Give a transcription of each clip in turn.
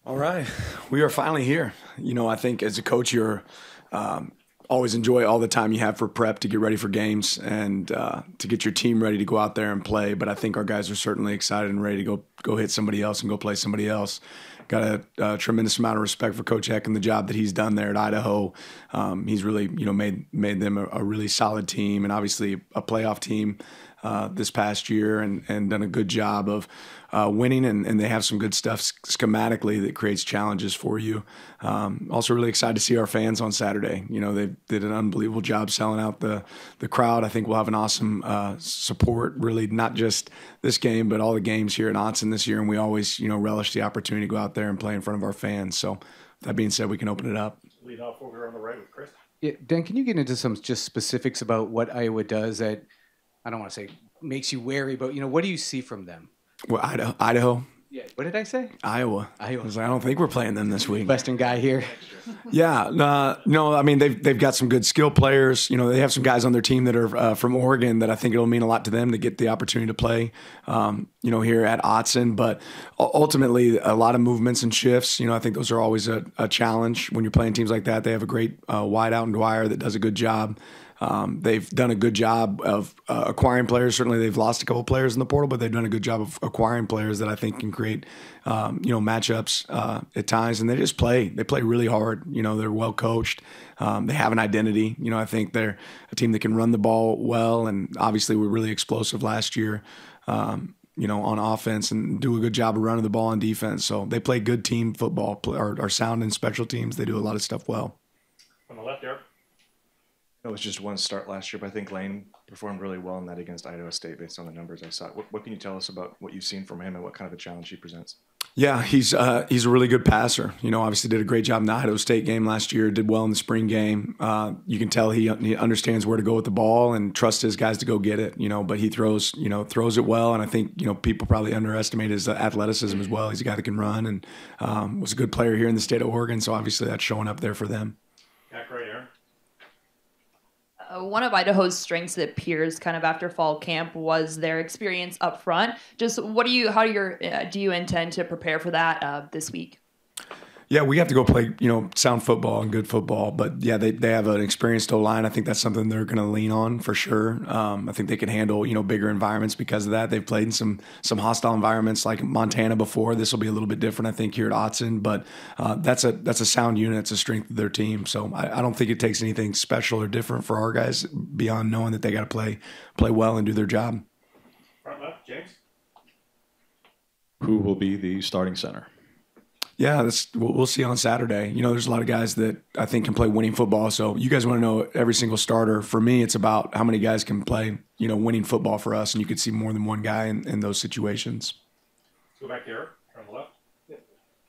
All right, we are finally here. I think as a coach, you're always enjoy all the time you have for prep to get ready for games and to get your team ready to go out there and play. But I think our guys are certainly excited and ready to go hit somebody else and go play somebody else. Got a tremendous amount of respect for Coach Heck and the job that he's done there at Idaho. He's really made them a really solid team and obviously a playoff team this past year and done a good job of winning, and they have some good stuff schematically that creates challenges for you. Also really excited to see our fans on Saturday. They did an unbelievable job selling out the crowd. I think we'll have an awesome support, really, not just this game, but all the games here at Autzen this year, and we always relish the opportunity to go out there and play in front of our fans. So that being said, we can open it up. Lead off over on the right with Chris. Yeah, Dan, can you get into some just specifics about what Iowa does that, I don't want to say makes you wary, but what do you see from them? Well, Idaho. Yeah. What did I say? Iowa. I don't think we're playing them this week. Western guy here. Yeah. No, I mean, they've got some good skill players. They have some guys on their team that are from Oregon that I think it'll mean a lot to them to get the opportunity to play, here at Autzen. But ultimately, a lot of movements and shifts. I think those are always a challenge when you're playing teams like that. They have a great wideout in Dwyer that does a good job. They've done a good job of acquiring players. Certainly, they've lost a couple players in the portal, but they've done a good job of acquiring players that I think can create, matchups at times. And they just play. They play really hard. They're well coached. They have an identity. I think they're a team that can run the ball well, and obviously we're really explosive last year. On offense and do a good job of running the ball on defense. So they play good team football. Are sound in special teams. They do a lot of stuff well. On the left there. It was just one start last year, but I think Lanning performed really well in that against Idaho State based on the numbers I saw. What can you tell us about what you've seen from him and what kind of a challenge he presents? Yeah, he's a really good passer. Obviously did a great job in the Idaho State game last year, did well in the spring game. You can tell he understands where to go with the ball and trusts his guys to go get it, but he throws it well. And I think, people probably underestimate his athleticism as well. He's a guy that can run and was a good player here in the state of Oregon. So obviously that's showing up there for them. Back right here. One of Idaho's strengths that appears kind of after fall camp was their experience up front. Just how do you intend to prepare for that this week? Yeah, we have to go play, sound football and good football. But yeah, they have an experienced O-line. I think that's something they're going to lean on for sure. I think they can handle, bigger environments because of that. They've played in some hostile environments like Montana before. This will be a little bit different, I think, here at Autzen. But that's a sound unit. It's a strength of their team. So I don't think it takes anything special or different for our guys beyond knowing that they got to play well and do their job. Front left, James. Who will be the starting center? Yeah, we'll see on Saturday. There's a lot of guys that I think can play winning football. So you guys want to know every single starter. For me, it's about how many guys can play, winning football for us. And you could see more than one guy in those situations. Let's go back here on the left.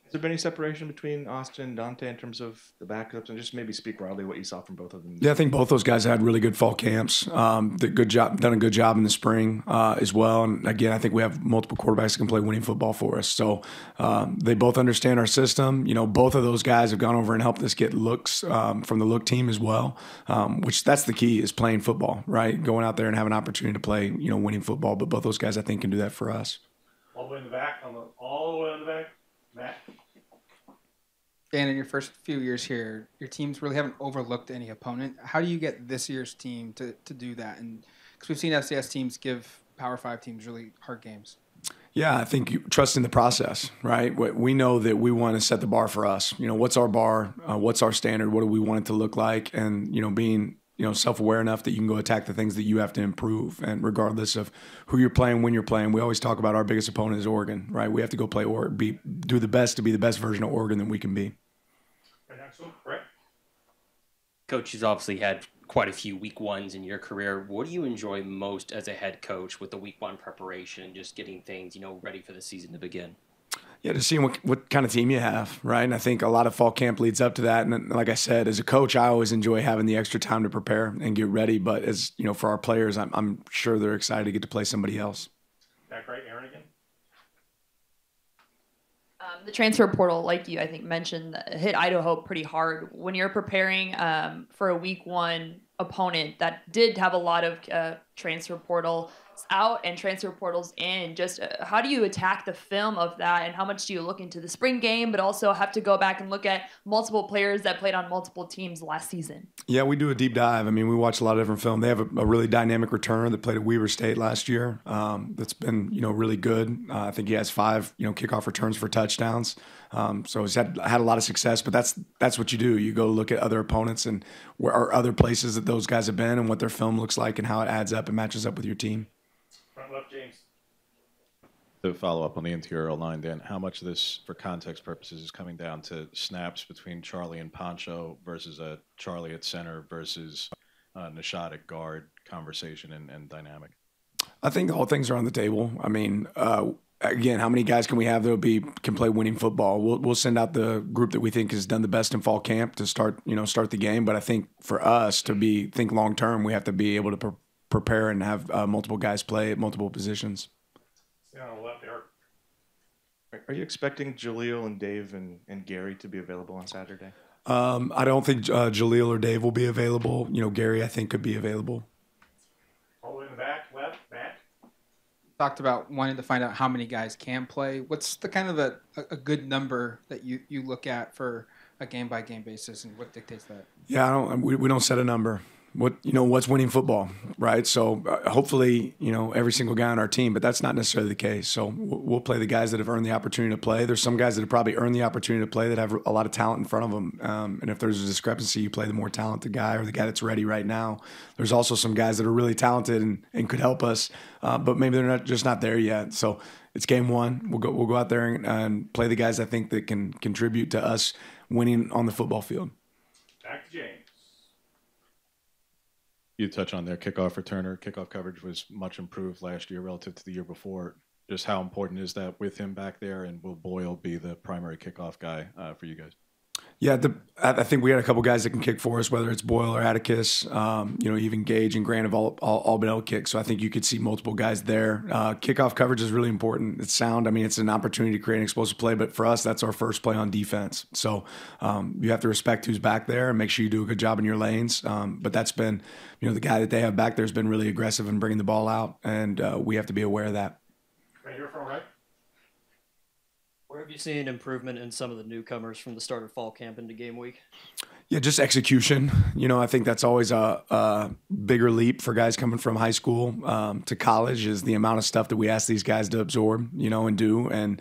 Has there been any separation between Austin and Dante in terms of the backups, and just maybe speak broadly what you saw from both of them? Yeah, I think both those guys had really good fall camps. Done a good job in the spring as well. And again, I think we have multiple quarterbacks that can play winning football for us. So they both understand our system. Both of those guys have gone over and helped us get looks from the look team as well, which that's the key is playing football, right? Going out there and having an opportunity to play, winning football. But both those guys, I think, can do that for us. All the way in the back, all the way in the back. Matt. Dan, in your first few years here, your teams really haven't overlooked any opponent. How do you get this year's team to do that? And because we've seen FCS teams give Power 5 teams really hard games. Yeah, I think trusting the process, right? We know that we want to set the bar for us. What's our bar? What's our standard? What do we want it to look like? And, being self-aware enough that you can go attack the things that you have to improve. And regardless of who you're playing, when you're playing, we always talk about our biggest opponent is Oregon, right? We have to go play or do the best to be the best version of Oregon that we can be. Next one, Brett. Coach, you've obviously had quite a few week ones in your career. What do you enjoy most as a head coach with the week one preparation and just getting things, ready for the season to begin? Yeah, just seeing what kind of team you have, right? And I think a lot of fall camp leads up to that. And like I said, as a coach, I always enjoy having the extra time to prepare and get ready. But as for our players, I'm sure they're excited to get to play somebody else. Back right, Aaron again. The transfer portal, like you, I think, mentioned, hit Idaho pretty hard. When you're preparing for a week one opponent that did have a lot of transfer portal out and transfer portals in. Just how do you attack the film of that, and how much do you look into the spring game, but also have to go back and look at multiple players that played on multiple teams last season? Yeah, we do a deep dive. I mean, we watch a lot of different film. They have a really dynamic returner that played at Weber State last year. That's been really good. I think he has 5 kickoff returns for touchdowns. So he's had a lot of success. But that's what you do. You go look at other opponents and where are other places that those guys have been and what their film looks like and how it adds up and matches up with your team. Front left, James. To follow up on the interior line, Dan, how much of this, for context purposes, is coming down to snaps between Charlie and Poncho versus a Charlie at center versus Nishad at guard conversation and dynamic? I think all things are on the table. I mean, again, how many guys can we have that can play winning football? We'll send out the group that we think has done the best in fall camp to start the game. But I think for us to think long term, we have to be able to prepare and have multiple guys play at multiple positions. Stay on the left, Eric. Are you expecting Jaleel and Dave and Gary to be available on Saturday? I don't think Jaleel or Dave will be available. Gary, I think, could be available. All the way in the back, left, Matt. Talked about wanting to find out how many guys can play. What's the kind of a good number that you look at for a game-by-game basis, and what dictates that? Yeah, we don't set a number. What's winning football, right? So hopefully, every single guy on our team, but that's not necessarily the case. So we'll play the guys that have earned the opportunity to play. There's some guys that have probably earned the opportunity to play that have a lot of talent in front of them. And if there's a discrepancy, you play the more talented guy or the guy that's ready right now. There's also some guys that are really talented and could help us, but maybe they're just not there yet. So it's game one. We'll go out there and play the guys I think that can contribute to us winning on the football field. Back to James. You touch on their kickoff returner. Kickoff coverage was much improved last year relative to the year before. Just how important is that with him back there, and will Boyle be the primary kickoff guy for you guys? Yeah, I think we had a couple guys that can kick for us, whether it's Boyle or Atticus. Even Gage and Grant have all been able to kick. So I think you could see multiple guys there. Kickoff coverage is really important. It's sound. I mean, it's an opportunity to create an explosive play, but for us, that's our first play on defense. So you have to respect who's back there and make sure you do a good job in your lanes. But that's been, the guy that they have back there has been really aggressive in bringing the ball out, and we have to be aware of that. Right here, front right. Where have you seen improvement in some of the newcomers from the start of fall camp into game week? Yeah, just execution. I think that's always a bigger leap for guys coming from high school to college is the amount of stuff that we ask these guys to absorb, and do. And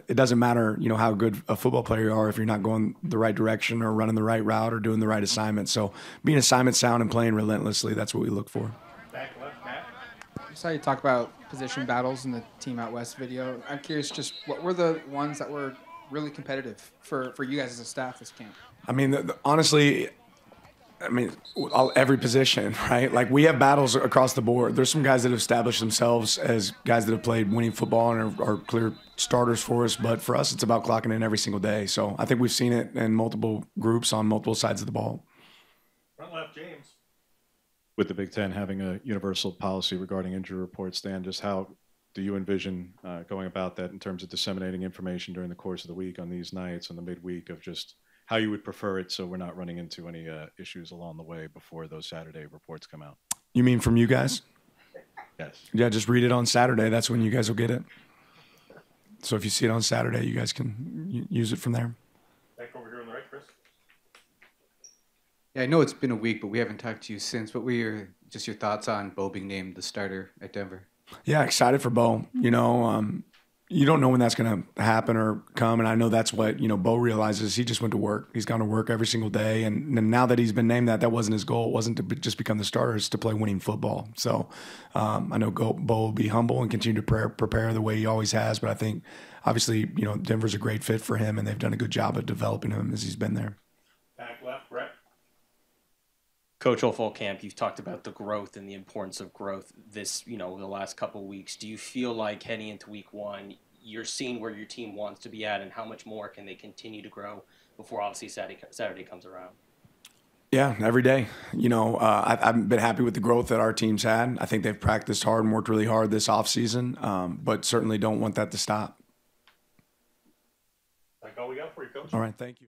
it doesn't matter, how good a football player you are if you're not going the right direction or running the right route or doing the right assignment. So being assignment sound and playing relentlessly, that's what we look for. Back left, Matt. I saw you talk about position battles in the Team Out West video. I'm curious, just what were the ones that were really competitive for you guys as a staff this camp? I mean, honestly, every position, right? Like, we have battles across the board. There's some guys that have established themselves as guys that have played winning football and are clear starters for us. But for us, it's about clocking in every single day. So I think we've seen it in multiple groups on multiple sides of the ball. Front left, James. With the Big Ten having a universal policy regarding injury reports, Dan, just how do you envision going about that in terms of disseminating information during the course of the week on these nights, on the midweek, of just how you would prefer it so we're not running into any issues along the way before those Saturday reports come out? You mean from you guys? Yes. Yeah, just read it on Saturday. That's when you guys will get it. So if you see it on Saturday, you guys can use it from there. Back over here on the right, Chris. Yeah, I know it's been a week, but we haven't talked to you since. What were your thoughts on Bo being named the starter at Denver? Yeah, excited for Bo. You don't know when that's going to happen or come, and I know that's what Bo realizes. He just went to work. He's gone to work every single day, and now that he's been named that wasn't his goal. It wasn't to just become the starter. It's to play winning football. So I know Bo will be humble and continue to prepare the way he always has. But I think obviously Denver's a great fit for him, and they've done a good job of developing him as he's been there. Back left, Brett. Coach, all fall camp, you've talked about the growth and the importance of growth this, the last couple of weeks. Do you feel like heading into week one, you're seeing where your team wants to be at, and how much more can they continue to grow before obviously Saturday comes around? Yeah, every day. I've been happy with the growth that our team's had. I think they've practiced hard and worked really hard this offseason, but certainly don't want that to stop. That's all we got for you, Coach. All right, thank you.